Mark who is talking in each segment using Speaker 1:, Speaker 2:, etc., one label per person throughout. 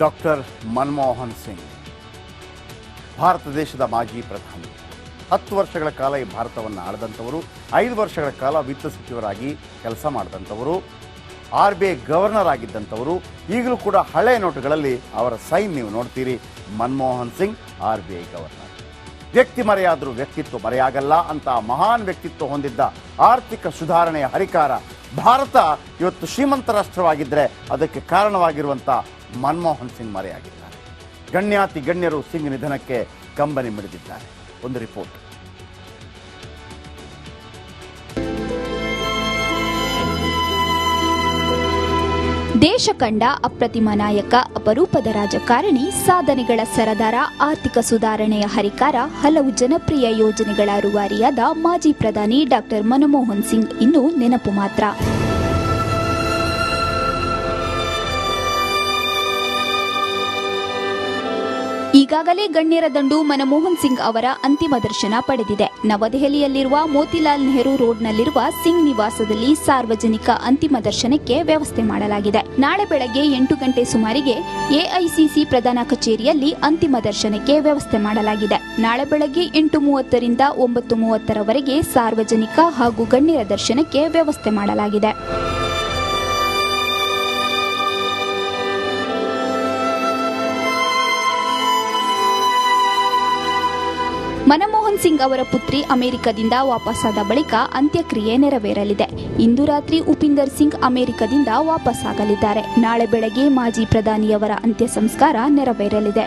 Speaker 1: Doctor Manmohan Singh ಭಾರತ ದೇಶದ ಮಾಜಿ ಪ್ರಧಾನಿ. 10 ವರ್ಷಗಳ ಕಾಲ ಈ ಭಾರತವನ್ನು ಆಳಿದಂಥವರು, 5 ವರ್ಷಗಳ ಕಾಲ ವಿತ್ತ ಸಚಿವರಾಗಿ ಕೆಲಸ ಮಾಡಿದಂಥವರು, RBI ಗವರ್ನರ್ ಆಗಿದ್ದಂಥವರು. ಈಗಲೂ ಕೂಡ ಹಳೆ ನೋಟುಗಳಲ್ಲಿ ಅವರ ಸೈನ್ ನೀವು ನೋಡ್ತೀರಿ. Manmohan Singh RBI governor. ವ್ಯಕ್ತಿ ಮರೆಯಾದರೂ ವ್ಯಕ್ತಿತ್ವ ಮರೆಯಾಗಲ್ಲ ಅಂತ ಮಹಾನ್ ವ್ಯಕ್ತಿತ್ವ ಹೊಂದಿದ್ದ ಆರ್ಥಿಕ ಸುಧಾರಣೆಯ ಹರಿಕಾರ ಭಾರತ ಇವತ್ತು ಶ್ರೀಮಂತ ರಾಷ್ಟ್ರವಾಗಿದ್ದರೆ ಅದಕ್ಕೆ ಕಾರಣವಾಗಿರುವಂಥ ಮನಮೋಹನ್ ಸಿಂಗ್ ಮರೆಯಾಗಿದ್ದಾರೆ. ಗಣ್ಯಾತಿ ಗಣ್ಯರು ಸಿಂಗ್ ನಿಧನಕ್ಕೆ ಕಂಬನಿ ಮಿಡಿದಿದ್ದಾರೆ. ಒಂದು ರಿಪೋರ್ಟ್.
Speaker 2: ದೇಶ ಕಂಡ ಅಪ್ರತಿಮ ನಾಯಕ, ಅಪರೂಪದ ರಾಜಕಾರಣಿ, ಸಾಧನೆಗಳ ಸರದಾರ, ಆರ್ಥಿಕ ಸುಧಾರಣೆಯ ಹರಿಕಾರ, ಹಲವು ಜನಪ್ರಿಯ ಯೋಜನೆಗಳ ರೂವಾರಿಯಾದ ಮಾಜಿ ಪ್ರಧಾನಿ ಡಾಕ್ಟರ್ ಮನಮೋಹನ್ ಸಿಂಗ್ ಇನ್ನು ನೆನಪು ಮಾತ್ರ. ಈಗಾಗಲೇ ಗಣ್ಯರ ದಂಡು ಮನಮೋಹನ್ ಸಿಂಗ್ ಅವರ ಅಂತಿಮ ದರ್ಶನ ಪಡೆದಿದೆ. ನವದೆಹಲಿಯಲ್ಲಿರುವ ಮೋತಿಲಾಲ್ ನೆಹರು ರೋಡ್ನಲ್ಲಿರುವ ಸಿಂಗ್ ನಿವಾಸದಲ್ಲಿ ಸಾರ್ವಜನಿಕ ಅಂತಿಮ ದರ್ಶನಕ್ಕೆ ವ್ಯವಸ್ಥೆ ಮಾಡಲಾಗಿದೆ. ನಾಳೆ ಬೆಳಗ್ಗೆ 8 ಗಂಟೆ ಸುಮಾರಿಗೆ ಎಐಸಿಸಿ ಪ್ರಧಾನ ಕಚೇರಿಯಲ್ಲಿ ಅಂತಿಮ ದರ್ಶನಕ್ಕೆ ವ್ಯವಸ್ಥೆ ಮಾಡಲಾಗಿದೆ. ನಾಳೆ ಬೆಳಗ್ಗೆ 8:30 ರಿಂದ 9:30 ರವರೆಗೆ ಸಾರ್ವಜನಿಕ ಹಾಗೂ ಗಣ್ಯರ ದರ್ಶನಕ್ಕೆ ವ್ಯವಸ್ಥೆ ಮಾಡಲಾಗಿದೆ. ಮನಮೋಹನ್ ಸಿಂಗ್ ಅವರ ಪುತ್ರಿ ಅಮೆರಿಕದಿಂದ ವಾಪಸ್ಸಾದ ಬಳಿಕ ಅಂತ್ಯಕ್ರಿಯೆ ನೆರವೇರಲಿದೆ. ಇಂದು ರಾತ್ರಿ ಉಪಿಂದರ್ ಸಿಂಗ್ ಅಮೆರಿಕದಿಂದ ವಾಪಸ್ಸಾಗಲಿದ್ದಾರೆ. ನಾಳೆ ಬೆಳಗ್ಗೆ ಮಾಜಿ ಪ್ರಧಾನಿಯವರ ಅಂತ್ಯ ಸಂಸ್ಕಾರ ನೆರವೇರಲಿದೆ.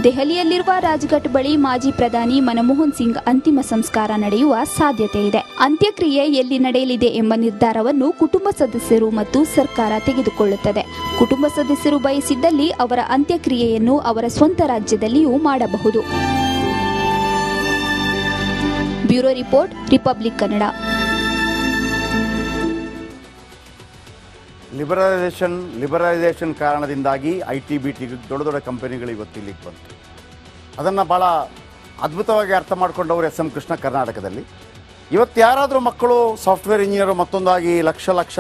Speaker 2: ದೆಹಲಿಯಲ್ಲಿರುವ ರಾಜ್ಘಾಟ್ ಬಳಿ ಮಾಜಿ ಪ್ರಧಾನಿ ಮನಮೋಹನ್ ಸಿಂಗ್ ಅಂತಿಮ ಸಂಸ್ಕಾರ ನಡೆಯುವ ಸಾಧ್ಯತೆ ಇದೆ. ಅಂತ್ಯಕ್ರಿಯೆ ಎಲ್ಲಿ ನಡೆಯಲಿದೆ ಎಂಬ ನಿರ್ಧಾರವನ್ನು ಕುಟುಂಬ ಸದಸ್ಯರು ಮತ್ತು ಸರ್ಕಾರ ತೆಗೆದುಕೊಳ್ಳುತ್ತದೆ. ಕುಟುಂಬ ಸದಸ್ಯರು ಬಯಸಿದ್ದಲ್ಲಿ ಅವರ ಅಂತ್ಯಕ್ರಿಯೆಯನ್ನು ಅವರ ಸ್ವಂತ ರಾಜ್ಯದಲ್ಲಿಯೂ ಮಾಡಬಹುದು. Bureau report, republic Kannada.
Speaker 1: Liberalisation ಕಾರಣದಿಂದಾಗಿ IT-BT ದೊಡ್ಡ ದೊಡ್ಡ ಕಂಪನಿಗಳು ಇವತ್ತು ಇಲ್ಲಿಗೆ ಬಂತು. ಅದನ್ನು ಭಾಳ ಅದ್ಭುತವಾಗಿ ಅರ್ಥ ಮಾಡ್ಕೊಂಡವರು SM ಕೃಷ್ಣ ಕರ್ನಾಟಕದಲ್ಲಿ. ಇವತ್ತು ಯಾರಾದರೂ ಮಕ್ಕಳು ಸಾಫ್ಟ್ವೇರ್ ಇಂಜಿನಿಯರು ಮತ್ತೊಂದಾಗಿ ಲಕ್ಷ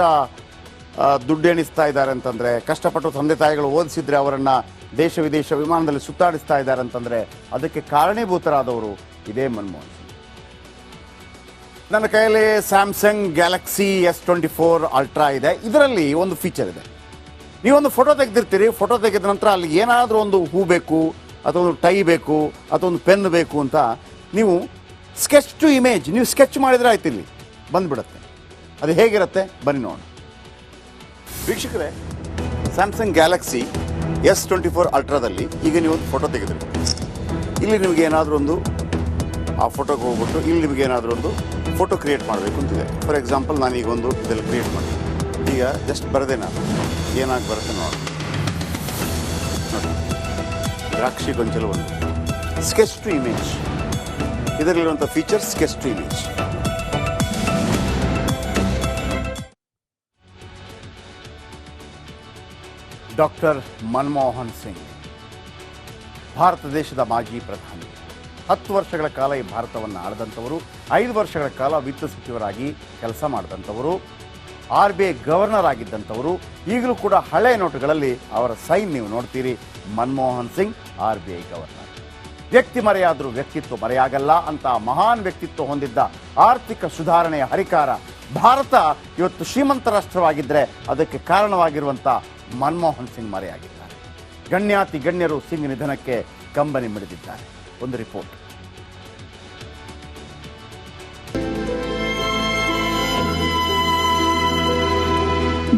Speaker 1: ದುಡ್ಡು ಎಣಿಸ್ತಾ ಇದ್ದಾರೆ ಅಂತಂದರೆ, ಕಷ್ಟಪಟ್ಟು ತಂದೆ ತಾಯಿಗಳು ಓದಿಸಿದ್ರೆ ಅವರನ್ನು ದೇಶ ವಿದೇಶ ವಿಮಾನದಲ್ಲಿ ಸುತ್ತಾಡಿಸ್ತಾ ಇದ್ದಾರೆ ಅಂತಂದರೆ ಅದಕ್ಕೆ ಕಾರಣೀಭೂತರಾದವರು ಇದೇ ಮನಮೋಹನ್ ಸಿಂಗ್. ನನ್ನ ಕೈಯಲ್ಲಿ ಸ್ಯಾಮ್ಸಂಗ್ ಗ್ಯಾಲಕ್ಸಿ S24 ಅಲ್ಟ್ರಾ ಇದೆ. ಇದರಲ್ಲಿ ಒಂದು ಫೀಚರ್ ಇದೆ. ನೀವೊಂದು ಫೋಟೋ ತೆಗೆದಿರ್ತೀರಿ. ಫೋಟೋ ತೆಗೆದ ನಂತರ ಅಲ್ಲಿ ಏನಾದರೂ ಒಂದು ಹೂ ಬೇಕು ಅಥವಾ ಒಂದು ಟೈ ಬೇಕು ಅಥವಾ ಒಂದು ಪೆನ್ ಬೇಕು ಅಂತ ನೀವು ಸ್ಕೆಚ್ ಟು ಇಮೇಜ್ ನೀವು ಸ್ಕೆಚ್ ಮಾಡಿದರೆ ಆಯ್ತು, ಇಲ್ಲಿ ಬಂದುಬಿಡುತ್ತೆ. ಅದು ಹೇಗಿರುತ್ತೆ ಬನ್ನಿ ನೋಡೋಣ. ವೀಕ್ಷಕರೇ, ಸ್ಯಾಮ್ಸಂಗ್ ಗ್ಯಾಲಕ್ಸಿ S24 ಅಲ್ಟ್ರಾದಲ್ಲಿ ಈಗ ನೀವೊಂದು ಫೋಟೋ ತೆಗೆದಿರಿ. ಇಲ್ಲಿ ನಿಮಗೆ ಏನಾದರೂ ಒಂದು ಆ ಫೋಟೋಗೆ ಹೋಗ್ಬಿಟ್ಟು ಇಲ್ಲಿ ನಿಮಗೆ ಏನಾದರೂ ಒಂದು ಫೋಟೋ ಕ್ರಿಯೇಟ್ ಮಾಡಬೇಕು ಅಂತಿದೆ. ಫಾರ್ ಎಕ್ಸಾಂಪಲ್ ನಾನೀಗ ಒಂದು ಇದೆಲ್ಲ ಕ್ರಿಯೇಟ್ ಮಾಡಿ ಈಗ ಜಸ್ಟ್ ಬರದೆ ನಾನು ಏನಾಗಿ ಬರುತ್ತೆ ನೋಡಿ. ದ್ರಾಕ್ಷಿ ಗೊಂಚಲು ಒಂದು ಸ್ಕೆಚ್ ಟು ಇಮೇಜ್. ಇದರಲ್ಲಿರುವಂಥ feature sketch to image. Doctor Manmohan Singh ಭಾರತ ದೇಶದ ಮಾಜಿ ಪ್ರಧಾನಿ. 10 ವರ್ಷಗಳ ಕಾಲ ಈ ಭಾರತವನ್ನು ಆಳಿದಂಥವರು, 5 ವರ್ಷಗಳ ಕಾಲ ವಿತ್ತ ಸಚಿವರಾಗಿ ಕೆಲಸ ಮಾಡಿದಂಥವರು, RBI ಗವರ್ನರ್ ಆಗಿದ್ದಂಥವರು. ಈಗಲೂ ಕೂಡ ಹಳೆ ನೋಟುಗಳಲ್ಲಿ ಅವರ ಸೈನ್ ನೀವು ನೋಡ್ತೀರಿ. Manmohan Singh RBI governor. ವ್ಯಕ್ತಿ ಮರೆಯಾದರೂ ವ್ಯಕ್ತಿತ್ವ ಮರೆಯಾಗಲ್ಲ ಅಂತ ಮಹಾನ್ ವ್ಯಕ್ತಿತ್ವ ಹೊಂದಿದ್ದ ಆರ್ಥಿಕ ಸುಧಾರಣೆಯ ಹರಿಕಾರ ಭಾರತ ಇವತ್ತು ಶ್ರೀಮಂತ ರಾಷ್ಟ್ರವಾಗಿದ್ದರೆ ಅದಕ್ಕೆ ಕಾರಣವಾಗಿರುವಂಥ ಮನಮೋಹನ್ ಸಿಂಗ್ ಮರೆಯಾಗಿದ್ದಾರೆ. ಗಣ್ಯಾತಿ ಗಣ್ಯರು ಸಿಂಗ್ ನಿಧನಕ್ಕೆ ಕಂಬನಿ ಮಿಡಿದಿದ್ದಾರೆ. ಒಂದು ರಿಪೋರ್ಟ್.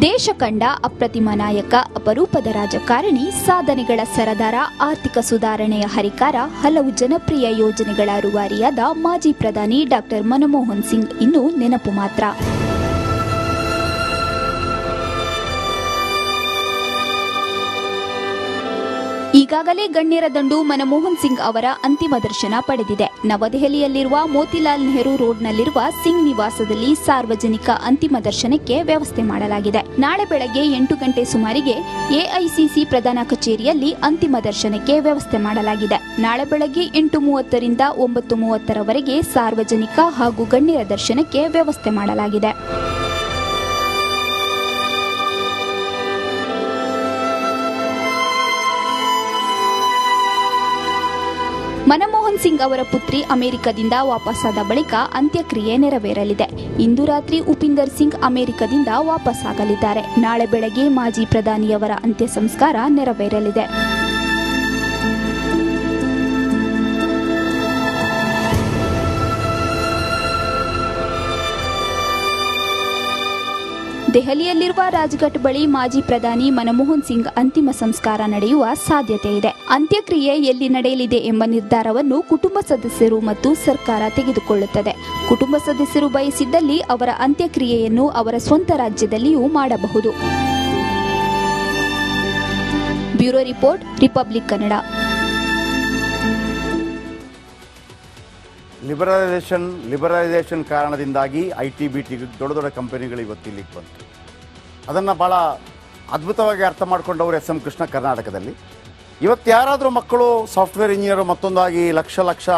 Speaker 2: ದೇಶ ಕಂಡ ಅಪ್ರತಿಮ ನಾಯಕ, ಅಪರೂಪದ ರಾಜಕಾರಣಿ, ಸಾಧನೆಗಳ ಸರದಾರ, ಆರ್ಥಿಕ ಸುಧಾರಣೆಯ ಹರಿಕಾರ, ಹಲವು ಜನಪ್ರಿಯ ಯೋಜನೆಗಳ ರೂವಾರಿಯಾದ ಮಾಜಿ ಪ್ರಧಾನಿ ಡಾಕ್ಟರ್ ಮನಮೋಹನ್ ಸಿಂಗ್ ಇನ್ನು ನೆನಪು ಮಾತ್ರ. ಈಗಾಗಲೇ ಗಣ್ಯರ ದಂಡು ಮನಮೋಹನ್ ಸಿಂಗ್ ಅವರ ಅಂತಿಮ ದರ್ಶನ ಪಡೆದಿದೆ. ನವದೆಹಲಿಯಲ್ಲಿರುವ ಮೋತಿಲಾಲ್ ನೆಹರು ರೋಡ್ನಲ್ಲಿರುವ ಸಿಂಗ್ ನಿವಾಸದಲ್ಲಿ ಸಾರ್ವಜನಿಕ ಅಂತಿಮ ದರ್ಶನಕ್ಕೆ ವ್ಯವಸ್ಥೆ ಮಾಡಲಾಗಿದೆ. ನಾಳೆ ಬೆಳಗ್ಗೆ 8 ಗಂಟೆ ಸುಮಾರಿಗೆ ಎಐಸಿಸಿ ಪ್ರಧಾನ ಕಚೇರಿಯಲ್ಲಿ ಅಂತಿಮ ದರ್ಶನಕ್ಕೆ ವ್ಯವಸ್ಥೆ ಮಾಡಲಾಗಿದೆ. ನಾಳೆ ಬೆಳಗ್ಗೆ 8:30 ರಿಂದ 9:30 ರವರೆಗೆ ಸಾರ್ವಜನಿಕ ಹಾಗೂ ಗಣ್ಯರ ದರ್ಶನಕ್ಕೆ ವ್ಯವಸ್ಥೆ ಮಾಡಲಾಗಿದೆ. ಮನಮೋಹನ್ ಸಿಂಗ್ ಅವರ ಪುತ್ರಿ ಅಮೆರಿಕದಿಂದ ವಾಪಸ್ಸಾದ ಬಳಿಕ ಅಂತ್ಯಕ್ರಿಯೆ ನೆರವೇರಲಿದೆ. ಇಂದು ರಾತ್ರಿ ಉಪಿಂದರ್ ಸಿಂಗ್ ಅಮೆರಿಕದಿಂದ ವಾಪಸ್ಸಾಗಲಿದ್ದಾರೆ. ನಾಳೆ ಬೆಳಗ್ಗೆ ಮಾಜಿ ಪ್ರಧಾನಿಯವರ ಅಂತ್ಯ ಸಂಸ್ಕಾರ ನೆರವೇರಲಿದೆ. ದೆಹಲಿಯಲ್ಲಿರುವ ರಾಜ್ಘಾಟ್ ಬಳಿ ಮಾಜಿ ಪ್ರಧಾನಿ ಮನಮೋಹನ್ ಸಿಂಗ್ ಅಂತಿಮ ಸಂಸ್ಕಾರ ನಡೆಯುವ ಸಾಧ್ಯತೆ ಇದೆ. ಅಂತ್ಯಕ್ರಿಯೆ ಎಲ್ಲಿ ನಡೆಯಲಿದೆ ಎಂಬ ನಿರ್ಧಾರವನ್ನು ಕುಟುಂಬ ಸದಸ್ಯರು ಮತ್ತು ಸರ್ಕಾರ ತೆಗೆದುಕೊಳ್ಳುತ್ತದೆ. ಕುಟುಂಬ ಸದಸ್ಯರು ಬಯಸಿದ್ದಲ್ಲಿ ಅವರ ಅಂತ್ಯಕ್ರಿಯೆಯನ್ನು ಅವರ ಸ್ವಂತ ರಾಜ್ಯದಲ್ಲಿಯೂ ಮಾಡಬಹುದು. Bureau report, republic Kannada.
Speaker 1: Liberalisation ಕಾರಣದಿಂದಾಗಿ IT BT ದೊಡ್ಡ ದೊಡ್ಡ ಕಂಪನಿಗಳು ಇವತ್ತು ಇಲ್ಲಿಗೆ ಬಂತು. ಅದನ್ನು ಭಾಳ ಅದ್ಭುತವಾಗಿ ಅರ್ಥ ಮಾಡ್ಕೊಂಡವರು SM ಕೃಷ್ಣ ಕರ್ನಾಟಕದಲ್ಲಿ. ಇವತ್ತು ಯಾರಾದರೂ ಮಕ್ಕಳು ಸಾಫ್ಟ್ವೇರ್ ಇಂಜಿನಿಯರು ಮತ್ತೊಂದಾಗಿ ಲಕ್ಷ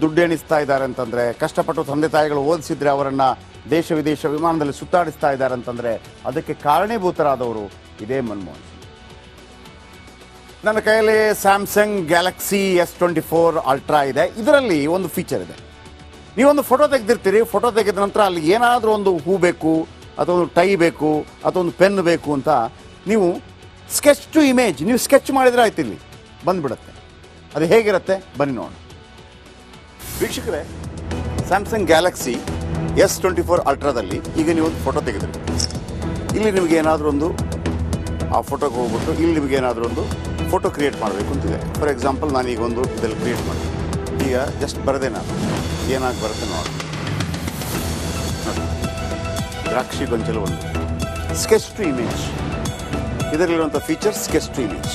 Speaker 1: ದುಡ್ಡು ಎಣಿಸ್ತಾ ಇದ್ದಾರೆ ಅಂತಂದರೆ, ಕಷ್ಟಪಟ್ಟು ತಂದೆ ತಾಯಿಗಳು ಓದಿಸಿದ್ರೆ ಅವರನ್ನು ದೇಶ ವಿದೇಶ ವಿಮಾನದಲ್ಲಿ ಸುತ್ತಾಡಿಸ್ತಾ ಇದ್ದಾರೆ ಅಂತಂದರೆ ಅದಕ್ಕೆ ಕಾರಣೀಭೂತರಾದವರು ಇದೇ ಮನಮೋಹನ್ ಸಿಂಗ್. ನನ್ನ ಕೈಯಲ್ಲಿ ಸ್ಯಾಮ್ಸಂಗ್ ಗ್ಯಾಲಕ್ಸಿ S24 ಅಲ್ಟ್ರಾ ಇದೆ. ಇದರಲ್ಲಿ ಒಂದು ಫೀಚರ್ ಇದೆ. ನೀವೊಂದು ಫೋಟೋ ತೆಗೆದಿರ್ತೀರಿ. ಫೋಟೋ ತೆಗೆದ ನಂತರ ಅಲ್ಲಿ ಏನಾದರೂ ಒಂದು ಹೂ ಬೇಕು ಅಥವಾ ಒಂದು ಟೈ ಬೇಕು ಅಥವಾ ಒಂದು ಪೆನ್ ಬೇಕು ಅಂತ ನೀವು ಸ್ಕೆಚ್ ಟು ಇಮೇಜ್ ನೀವು ಸ್ಕೆಚ್ ಮಾಡಿದರೆ ಆಯ್ತು, ಇಲ್ಲಿ ಬಂದುಬಿಡುತ್ತೆ. ಅದು ಹೇಗಿರುತ್ತೆ ಬನ್ನಿ ನೋಡೋಣ. ವೀಕ್ಷಕರೇ, ಸ್ಯಾಮ್ಸಂಗ್ ಗ್ಯಾಲಕ್ಸಿ S24 ಅಲ್ಟ್ರಾದಲ್ಲಿ ಈಗ ನೀವು ಒಂದು ಫೋಟೋ ತೆಗೆದಿರಿ. ಇಲ್ಲಿ ನಿಮಗೆ ಏನಾದರೂ ಒಂದು ಆ ಫೋಟೋಗೆ ಹೋಗ್ಬಿಟ್ಟು ಇಲ್ಲಿ ನಿಮಗೆ ಏನಾದರೂ ಒಂದು ಫೋಟೋ ಕ್ರಿಯೇಟ್ ಮಾಡಬೇಕು ಅಂತಿದೆ. ಫಾರ್ ಎಕ್ಸಾಂಪಲ್ ನಾನೀಗ ಒಂದು ಇದರಲ್ಲಿ ಕ್ರಿಯೇಟ್ ಮಾಡಿ ಈಗ ಜಸ್ಟ್ ಬರದೆ ನಾನು ಏನಾಗಿ ಬರುತ್ತೆ ನೋಡಿ. ದ್ರಾಕ್ಷಿ ಗೊಂಚಲು ಒಂದು ಸ್ಕೆಚ್ ಟು ಇಮೇಜ್. ಇದರಲ್ಲಿರುವಂಥ ಫೀಚರ್ ಸ್ಕೆಚ್ ಟು ಇಮೇಜ್.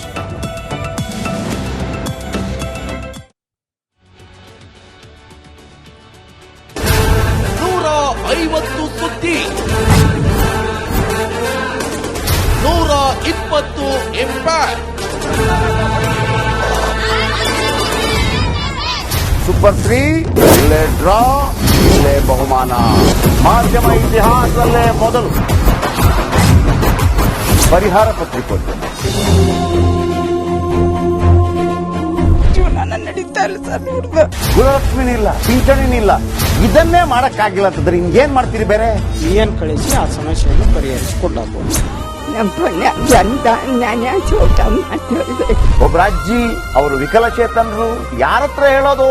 Speaker 3: ಸುದ್ದಿ 120 ಇಂಪ್ಯಾಕ್ಟ್.
Speaker 1: ಸೂಪರ್ 3 ಇಲ್ಲೇ ಡ್ರಾ, ಇಲ್ಲೇ ಬಹುಮಾನ. ಮಾಧ್ಯಮ ಇತಿಹಾಸದಲ್ಲೇ ಮೊದಲು ಪರಿಹಾರ ಪತ್ರಿಕೋದ್ಯಮ.
Speaker 4: ನಡೀತಾ ಇಲ್ಲ ಸರ್.
Speaker 1: ಗುರುಲಕ್ಷ್ಮಿನಿಲ್ಲ, ಪಿಂಚಣಿನಿಲ್ಲ, ಇದನ್ನೇ ಮಾಡಕ್ಕಾಗಿಲ್ಲ ಅಂತಂದ್ರೆ ಹಿಂಗೇನ್ ಮಾಡ್ತೀರಿ? ಬೇರೆ
Speaker 4: ಏನ್ ಕಳಿಸಿ ಆ ಸಮಸ್ಯೆಯನ್ನು ಪರಿಹರಿಸಿಕೊಡಬಹುದು.
Speaker 1: ಒಬ್ಬ ಅಜ್ಜಿ ಅವರು ವಿಕಲಚೇತನರು, ಯಾರ ಹತ್ರ ಹೇಳೋದು?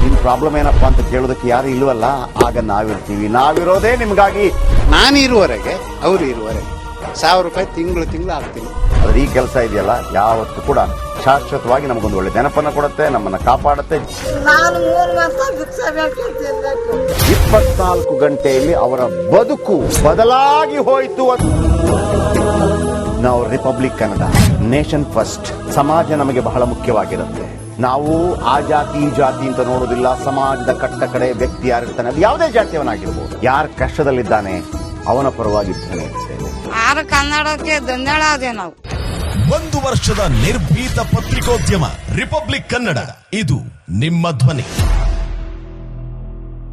Speaker 1: ನಿಮ್ ಪ್ರಾಬ್ಲಮ್ ಏನಪ್ಪಾ ಅಂತ ಕೇಳೋದಕ್ಕೆ ಯಾರು ಇಲ್ವಲ್ಲ. ಆಗ ನಾವಿರ್ತೀವಿ. ನಾವಿರೋದೇ ನಿಮ್ಗಾಗಿ.
Speaker 5: ನಾನಿರುವವರೆಗೆ ಅವರು ಇರುವವರೆಗೆ 1000 ರೂಪಾಯಿ ತಿಂಗಳು ಆಗ್ತೀನಿ.
Speaker 1: ಆದ್ರೆ ಈ ಕೆಲಸ ಇದೆಯಲ್ಲ ಯಾವತ್ತೂ ಕೂಡ ಶಾಶ್ವತವಾಗಿ ನಮಗೊಂದು ಒಳ್ಳೆ ನೆನಪನ್ನ ಕೊಡುತ್ತೆ, ನಮ್ಮನ್ನ ಕಾಪಾಡುತ್ತೆ. 24 ಗಂಟೆಯಲ್ಲಿ ಅವರ ಬದುಕು ಬದಲಾಗಿ ಹೋಯಿತು. ನಾವು ರಿಪಬ್ಲಿಕ್ ಕನ್ನಡ, ನೇಷನ್ ಫಸ್ಟ್. ಸಮಾಜ ನಮಗೆ ಬಹಳ ಮುಖ್ಯವಾಗಿರುತ್ತೆ. ನಾವು ಆ ಜಾತಿ ಈ ಜಾತಿ ಅಂತ ನೋಡೋದಿಲ್ಲ. ಸಮಾಜದ ಕಟ್ಟ ಕಡೆ ವ್ಯಕ್ತಿ ಯಾರಿರ್ತಾನೆ, ಅದು ಯಾವುದೇ ಜಾತಿಯವನಾಗಿರ್ಬೋದು, ಯಾರು ಕಷ್ಟದಲ್ಲಿದ್ದಾನೆ ಅವನ ಪರವಾಗಿರ್ತಾನೆ.
Speaker 6: ಕನ್ನಡಕ್ಕೆ ಧನ್ಯವಾದ. ನಾವು
Speaker 3: 1 ವರ್ಷದ ನಿರ್ಭೀತ ಪತ್ರಿಕೋದ್ಯಮ ರಿಪಬ್ಲಿಕ್ ಕನ್ನಡ. ಇದು ನಿಮ್ಮ ಧ್ವನಿ.